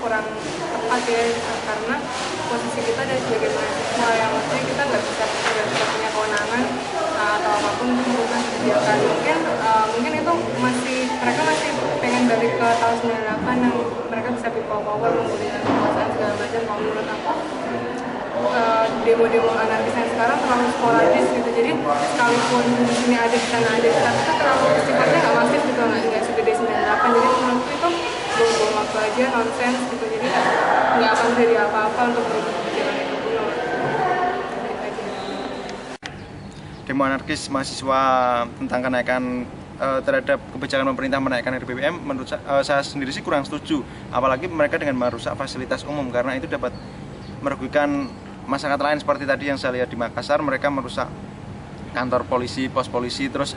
kurang tepat ya, karena posisi kita dari sebagai mahasiswa yang maksudnya kita nggak bisa punya kewenangan atau apapun untuk merubah kebijakan. Mungkin itu mereka masih pengen balik ke tahun 98 yang mereka bisa people power, memulihkan kekuasaan segala macam. Kalau menurut aku demo-demo anarkis yang sekarang terlalu sporadis gitu, jadi sekalipun di sini ada, di sana ada, tapi itu terlalu sifatnya nggak masif gitu, nggak segede 98. Jadi menurutku itu buang waktu aja, nonsens gitu, jadi nggak akan jadi apa-apa untuk merubah kebijakan itu dulu. Demo anarkis mahasiswa tentang kenaikan terhadap kebijakan pemerintah menaikkan harga BBM, menurut saya sendiri sih kurang setuju, apalagi mereka dengan merusak fasilitas umum, karena itu dapat merugikan masyarakat lain. Seperti tadi yang saya lihat di Makassar, mereka merusak kantor polisi, pos polisi, terus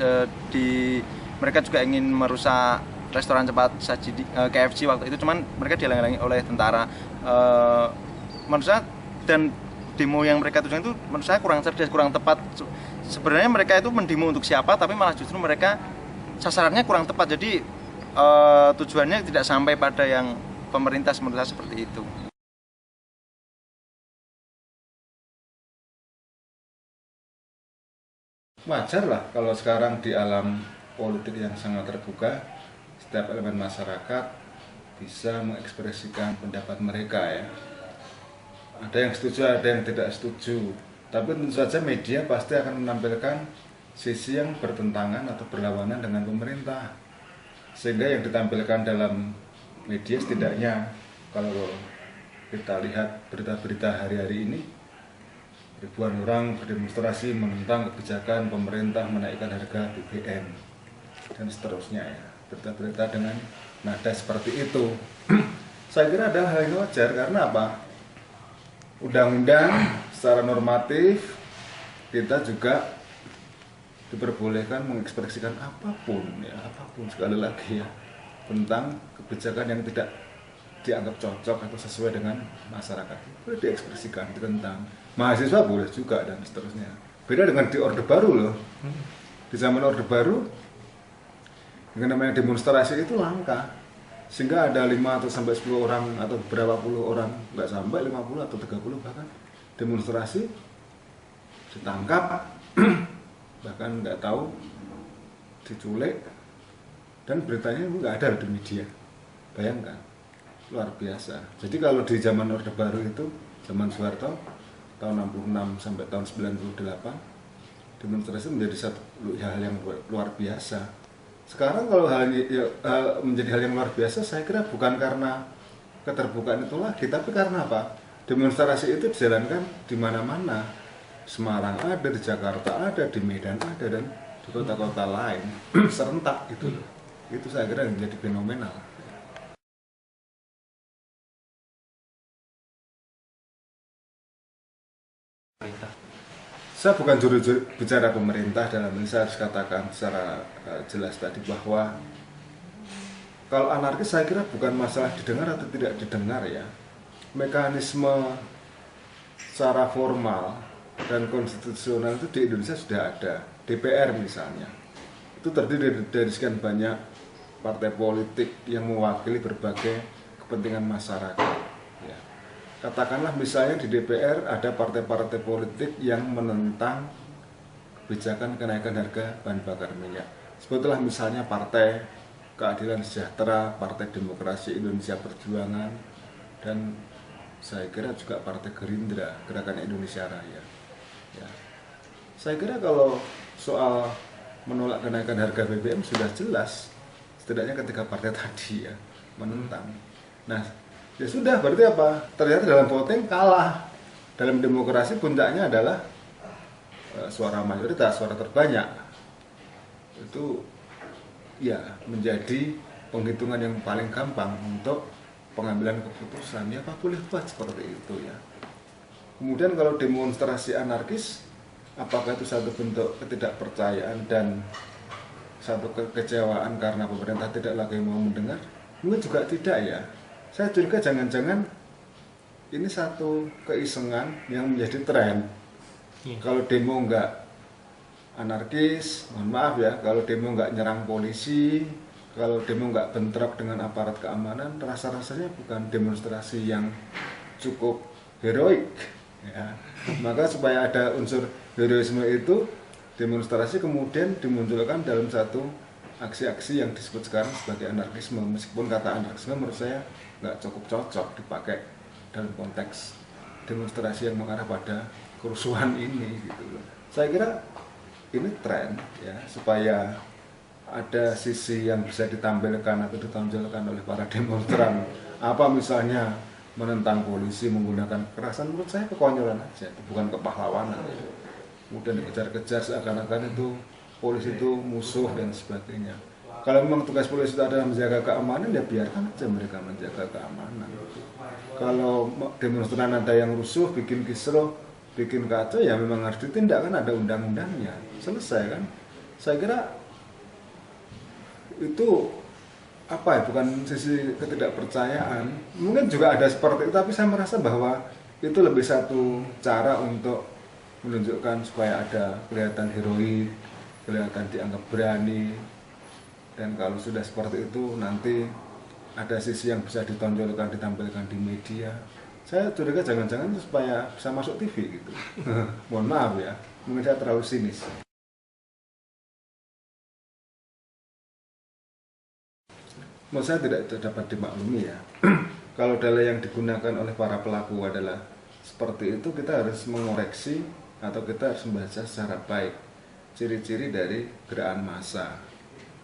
mereka juga ingin merusak restoran cepat saji KFC waktu itu, cuman mereka dihalang-halangi oleh tentara. Menurut saya, dan demo yang mereka tujuan itu menurut saya kurang cerdas, kurang tepat. Sebenarnya mereka itu mendemo untuk siapa, tapi malah justru mereka sasarannya kurang tepat, jadi tujuannya tidak sampai pada yang pemerintah, menurut saya seperti itu. Wajar lah kalau sekarang di alam politik yang sangat terbuka, setiap elemen masyarakat bisa mengekspresikan pendapat mereka ya. Ada yang setuju, ada yang tidak setuju. Tapi tentu saja media pasti akan menampilkan sisi yang bertentangan atau berlawanan dengan pemerintah. Sehingga yang ditampilkan dalam media setidaknya, kalau kita lihat berita-berita hari-hari ini, ribuan orang berdemonstrasi menentang kebijakan pemerintah menaikkan harga BBM dan seterusnya ya. Berita-berita dengan nada seperti itu. Saya kira adalah hal yang wajar, karena apa? Undang-undang secara normatif kita juga diperbolehkan mengekspresikan apapun ya, apapun sekali lagi ya, tentang kebijakan yang tidak dianggap cocok atau sesuai dengan masyarakat, boleh diekspresikan, ditentang. Mahasiswa boleh juga dan seterusnya. Beda dengan di Orde Baru loh. Di zaman Orde Baru, dengan namanya demonstrasi itu langka, sehingga ada 5 atau sampai 10 orang atau berapa puluh orang, nggak sampai 50 atau 30 bahkan, demonstrasi ditangkap, bahkan nggak tahu, diculik, dan beritanya nggak ada di media. Bayangkan, luar biasa. Jadi kalau di zaman Orde Baru itu, zaman Soeharto, tahun 66 sampai tahun 98, demonstrasi menjadi satu hal yang luar biasa. Sekarang kalau menjadi hal yang luar biasa, saya kira bukan karena keterbukaan itu lagi, tapi karena apa? Demonstrasi itu dijalankan di mana-mana. Semarang ada, di Jakarta ada, di Medan ada, dan di kota-kota lain serentak gitu loh. Itu saya kira menjadi fenomenal. Saya bukan juru bicara pemerintah, dalam ini saya harus katakan secara jelas tadi bahwa kalau anarkis saya kira bukan masalah didengar atau tidak didengar ya. Mekanisme secara formal dan konstitusional itu di Indonesia sudah ada. DPR misalnya, itu terdiri dari sekian banyak partai politik yang mewakili berbagai kepentingan masyarakat. Katakanlah misalnya di DPR ada partai-partai politik yang menentang kebijakan kenaikan harga bahan bakar minyak. Sebutlah misalnya Partai Keadilan Sejahtera, Partai Demokrasi Indonesia Perjuangan, dan saya kira juga Partai Gerindra, Gerakan Indonesia Raya. Ya. Saya kira kalau soal menolak kenaikan harga BBM sudah jelas, setidaknya ketika partai tadi ya menentang. Nah, ya sudah, berarti apa? Ternyata dalam voting kalah. Dalam demokrasi puncaknya adalah suara mayoritas, suara terbanyak. Itu ya menjadi penghitungan yang paling gampang untuk pengambilan keputusan. Ya apa boleh buat seperti itu ya. Kemudian kalau demonstrasi anarkis, apakah itu satu bentuk ketidakpercayaan dan satu kekecewaan karena pemerintah tidak lagi mau mendengar? Mungkin juga tidak ya. Saya curiga jangan-jangan ini satu keisengan yang menjadi tren. Kalau demo nggak anarkis, mohon maaf ya, kalau demo nggak nyerang polisi, kalau demo nggak bentrok dengan aparat keamanan, rasa-rasanya bukan demonstrasi yang cukup heroik ya. Maka supaya ada unsur heroisme itu, demonstrasi kemudian dimunculkan dalam satu aksi-aksi yang disebut sekarang sebagai anarkisme. Meskipun kata anarkisme menurut saya nggak cukup cocok dipakai dalam konteks demonstrasi yang mengarah pada kerusuhan ini gitu loh. Saya kira ini tren ya, supaya ada sisi yang bisa ditampilkan atau ditonjolkan oleh para demonstran. Apa misalnya menentang polisi menggunakan kekerasan, menurut saya kekonyolan aja, itu bukan kepahlawanan. Kemudian dikejar-kejar seakan-akan itu polisi itu musuh dan sebagainya. Kalau memang tugas polisi itu adalah menjaga keamanan, ya biarkan aja mereka menjaga keamanan. Kalau demonstran ada yang rusuh, bikin kisruh, bikin kacau, ya memang harus ditindak, kan ada undang-undangnya. Selesai kan? Saya kira itu apa ya, bukan sisi ketidakpercayaan. Mungkin juga ada seperti itu, tapi saya merasa bahwa itu lebih satu cara untuk menunjukkan supaya ada kelihatan heroik, kelihatan dianggap berani. Dan kalau sudah seperti itu, nanti ada sisi yang bisa ditonjolkan, ditampilkan di media. Saya curiga jangan-jangan supaya bisa masuk TV gitu. Mohon maaf ya, mungkin saya terlalu sinis. Menurut saya tidak dapat dimaklumi ya. Kalau dalih yang digunakan oleh para pelaku adalah seperti itu, kita harus mengoreksi atau kita harus membaca secara baik ciri-ciri dari gerakan massa.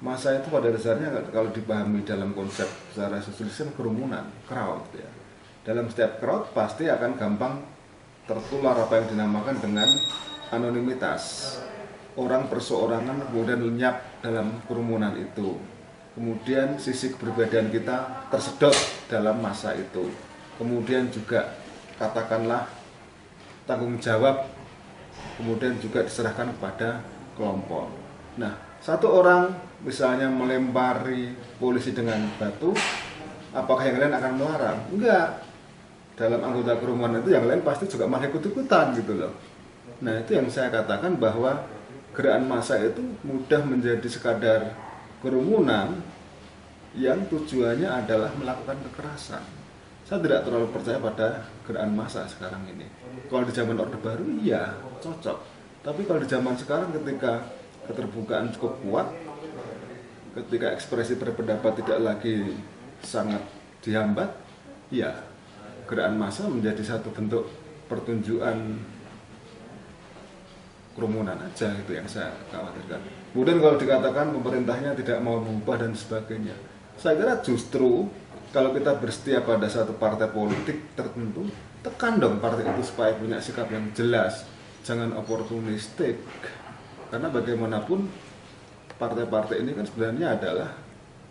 Massa itu pada dasarnya kalau dipahami dalam konsep secara sosialisme kerumunan, crowd ya. Dalam setiap crowd pasti akan gampang tertular apa yang dinamakan dengan anonimitas. Orang perseorangan kemudian lenyap dalam kerumunan itu. Kemudian sisi keberbedaan kita tersedot dalam masa itu. Kemudian juga katakanlah tanggung jawab kemudian juga diserahkan kepada kelompok. Nah, satu orang misalnya melempari polisi dengan batu, apakah yang lain akan melarang? Enggak. Dalam anggota kerumunan itu yang lain pasti juga malah ikut-ikutan gitu loh. Nah, itu yang saya katakan bahwa gerakan massa itu mudah menjadi sekadar kerumunan yang tujuannya adalah melakukan kekerasan. Saya tidak terlalu percaya pada gerakan massa sekarang ini. Kalau di zaman Orde Baru iya cocok, tapi kalau di zaman sekarang ketika keterbukaan cukup kuat, ketika ekspresi berpendapat tidak lagi sangat dihambat, ya gerakan massa menjadi satu bentuk pertunjukan kerumunan aja, itu yang saya khawatirkan. Kemudian kalau dikatakan pemerintahnya tidak mau mengubah dan sebagainya, saya kira justru kalau kita bersetia pada satu partai politik tertentu, tekan dong partai itu supaya punya sikap yang jelas, jangan oportunistik. Karena bagaimanapun partai-partai ini kan sebenarnya adalah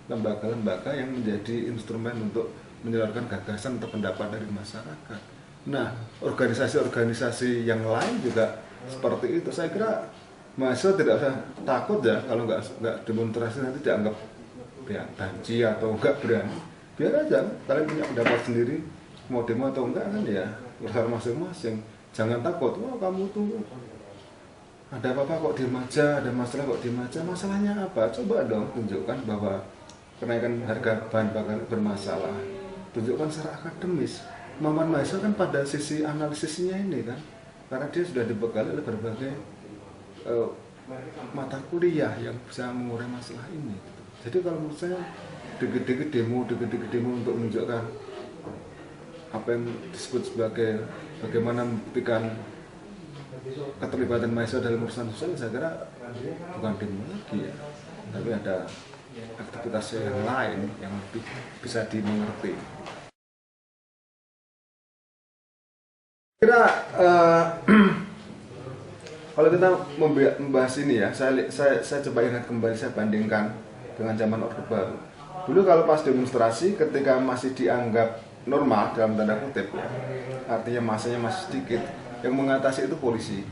lembaga-lembaga yang menjadi instrumen untuk menyalurkan gagasan atau pendapat dari masyarakat. Nah, organisasi-organisasi yang lain juga seperti itu. Saya kira mahasiswa tidak usah takut ya kalau nggak demonstrasi nanti dianggap ya banci atau nggak berani. Biar aja, kalian punya pendapat sendiri, mau demo atau enggak kan ya urusan masing-masing. Jangan takut, wah kamu tuh ada apa-apa kok diem aja, ada masalah kok diem aja. Masalahnya apa? Coba dong tunjukkan bahwa kenaikan harga bahan bakar bermasalah. Tunjukkan secara akademis. Kemampuan mahasiswa kan pada sisi analisisnya ini kan, karena dia sudah dibekali oleh berbagai mata kuliah yang bisa mengurai masalah ini. Jadi kalau menurut saya dikit-dikit demo untuk menunjukkan apa yang disebut sebagai bagaimana membuktikan keterlibatan mahasiswa dalam urusan sosial, saya kira bukan demo lagi ya, tapi ada aktivitas yang lain yang lebih bisa dimengerti. Kira kalau kita membahas ini ya, saya coba ingat kembali, saya bandingkan dengan zaman Orde Baru. Dulu kalau pas demonstrasi ketika masih dianggap normal dalam tanda kutip ya, artinya masanya masih sedikit, yang mengatasi itu polisi.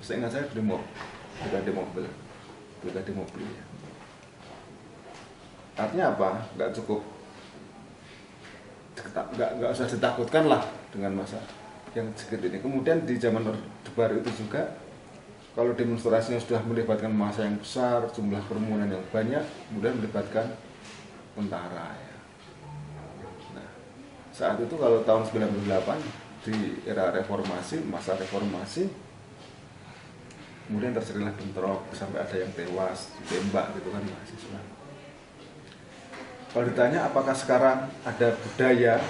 Seingat saya brigade mobil ya. Artinya apa? Nggak cukup, nggak usah ditakutkan lah dengan masa yang sedikit ini. Kemudian di zaman Orde Baru itu juga kalau demonstrasinya sudah melibatkan massa yang besar, jumlah kerumunan yang banyak, kemudian melibatkan tentara ya. Nah, saat itu kalau tahun 98 di era reformasi, masa reformasi, kemudian terjadilah bentrok sampai ada yang tewas, ditembak gitu kan mahasiswa. Kalau ditanya apakah sekarang ada budaya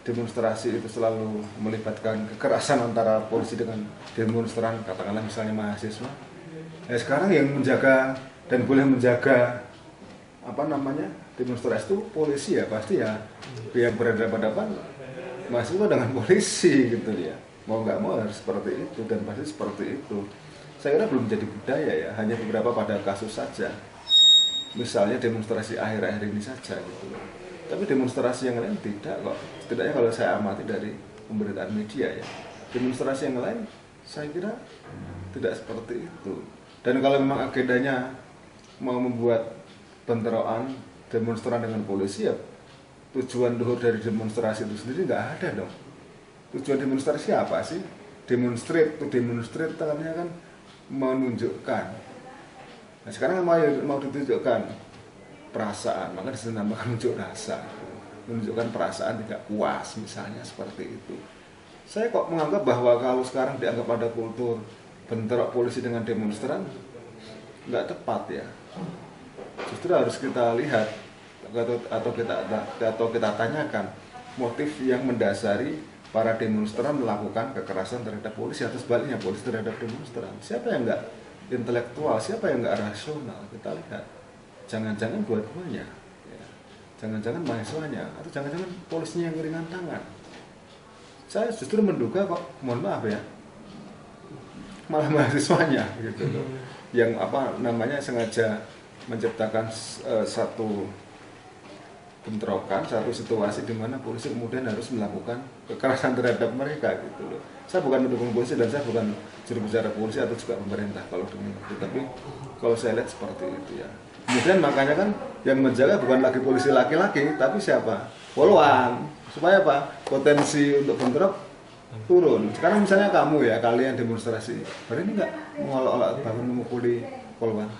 demonstrasi itu selalu melibatkan kekerasan antara polisi dengan demonstran, katakanlah misalnya mahasiswa, ya sekarang yang menjaga dan boleh menjaga demonstrasi itu polisi ya, pasti ya yang berhadapan-hadapan mahasiswa dengan polisi gitu ya, mau nggak mau harus seperti itu dan pasti seperti itu. Saya kira belum jadi budaya ya, hanya beberapa pada kasus saja, misalnya demonstrasi akhir-akhir ini saja gitu. Tapi demonstrasi yang lain tidak kok. Setidaknya kalau saya amati dari pemberitaan media ya, demonstrasi yang lain saya kira tidak seperti itu. Dan kalau memang agendanya mau membuat bentrokan demonstran dengan polisi, ya tujuan luhur dari demonstrasi itu sendiri nggak ada dong. Tujuan demonstrasi apa sih? Demonstrate tangannya kan menunjukkan. Nah sekarang mau ditunjukkan perasaan, maka dinamakan unjuk rasa, menunjukkan perasaan tidak puas misalnya seperti itu. Saya kok menganggap bahwa kalau sekarang dianggap ada kultur bentrok polisi dengan demonstran, nggak tepat ya. Justru harus kita lihat atau kita tanyakan motif yang mendasari para demonstran melakukan kekerasan terhadap polisi atau sebaliknya polisi terhadap demonstran. Siapa yang nggak intelektual, siapa yang nggak rasional? Kita lihat. Jangan-jangan dua-duanya, ya. Jangan-jangan mahasiswanya, atau jangan-jangan polisinya yang ringan tangan. Saya justru menduga kok, mohon maaf ya, malah mahasiswanya gitu loh, yang sengaja menciptakan satu bentrokan, satu situasi di mana polisi kemudian harus melakukan kekerasan terhadap mereka gitu loh. Saya bukan mendukung polisi dan saya bukan juru bicara polisi atau juga pemerintah kalau demikian, tapi kalau saya lihat seperti itu ya. Kemudian makanya kan yang menjaga bukan lagi polisi laki-laki, tapi siapa? Poluan. Supaya apa? Potensi untuk bentrok turun. Sekarang misalnya kalian demonstrasi, berani nggak mengolok-olok bahkan memukuli poluan?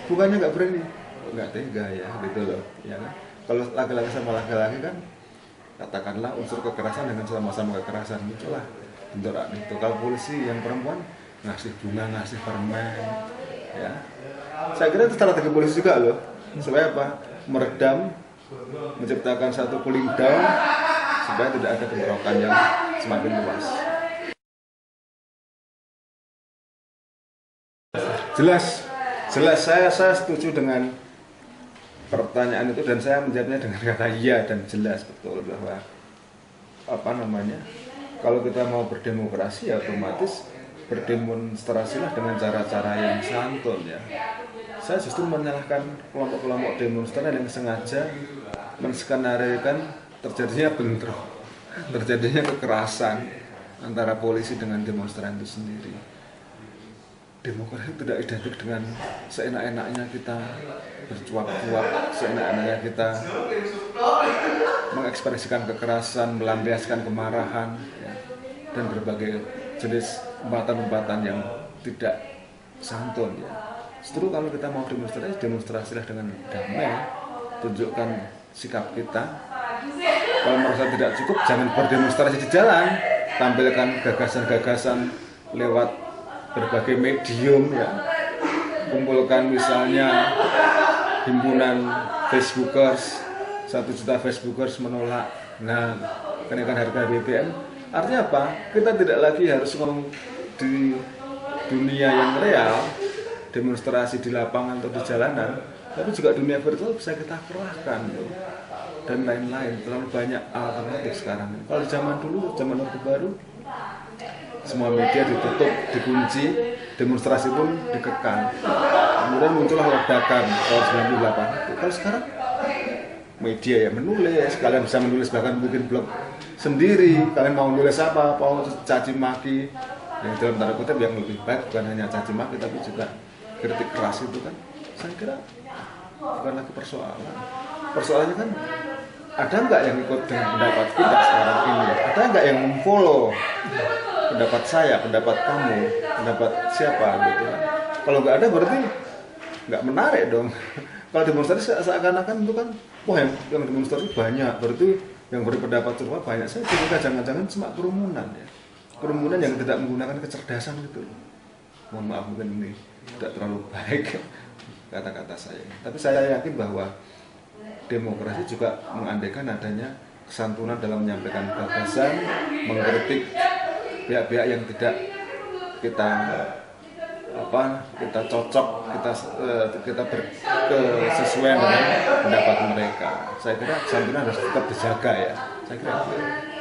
Bukannya nggak berani, nggak tega ya, gitu loh. Ya kan? Kalau laki-laki sama laki-laki kan, katakanlah unsur kekerasan dengan sama-sama kekerasan muncullah bentrokan itu. Kalau polisi yang perempuan ngasih bunga, ngasih permen, ya. Saya kira itu strategi polisi juga loh, supaya apa? Meredam, menciptakan satu cooling down supaya tidak ada bentrokan yang semakin luas. Jelas saya setuju dengan pertanyaan itu dan saya menjawabnya dengan kata iya dan jelas betul bahwa kalau kita mau berdemokrasi ya otomatis berdemonstrasilah dengan cara-cara yang santun ya. Saya justru menyalahkan kelompok-kelompok demonstran yang sengaja menskenariokan terjadinya bentrok, terjadinya kekerasan antara polisi dengan demonstran itu sendiri. Demokrasi tidak identik dengan seenak-enaknya kita bercuap-cuap, seenak-enaknya kita mengekspresikan kekerasan, melampiaskan kemarahan ya, dan berbagai jenis umpatan-umpatan yang tidak santun ya. Justru kalau kita mau demonstrasilah dengan damai, tunjukkan sikap kita. Kalau merasa tidak cukup, jangan berdemonstrasi di jalan, tampilkan gagasan-gagasan lewat berbagai medium ya. Kumpulkan misalnya himpunan Facebookers, 1 juta Facebookers menolak kenaikan harga BBM. Artinya apa? Kita tidak lagi harus ngomong di dunia yang real, demonstrasi di lapangan atau di jalanan, tapi juga dunia virtual bisa kita kerahkan loh. Dan lain-lain, terlalu banyak alternatif sekarang. Kalau zaman dulu, zaman Orde Baru, semua media ditutup, dikunci, demonstrasi pun dikekang. Kemudian muncullah ledakan tahun 98. Kalau sekarang media yang menulis, kalian bisa menulis bahkan bikin blog sendiri. Kalian mau nulis apa, mau caci maki, yang dalam tanda kutip yang lebih baik bukan hanya caci maki tapi juga kritik keras itu kan. Saya kira bukan lagi persoalan. Persoalannya kan ada nggak yang ikut dengan pendapat kita sekarang ini? Ada nggak yang memfollow pendapat saya, pendapat kamu, pendapat siapa gitu. Kalau nggak ada berarti nggak menarik dong. Kalau demonstrasi seakan-akan itu kan, wah yang demonstrasi banyak, berarti yang berpendapat serupa banyak. Saya juga jangan-jangan cuma kerumunan ya, kerumunan yang tidak menggunakan kecerdasan gitu loh. Mohon maaf mungkin ini tidak terlalu baik kata-kata saya, tapi saya yakin bahwa demokrasi juga mengandaikan adanya kesantunan dalam menyampaikan gagasan, mengkritik pihak-pihak yang tidak kita cocok, kita sesuai dengan pendapat mereka. Saya kira kesantunan harus tetap dijaga ya. Saya kira itu.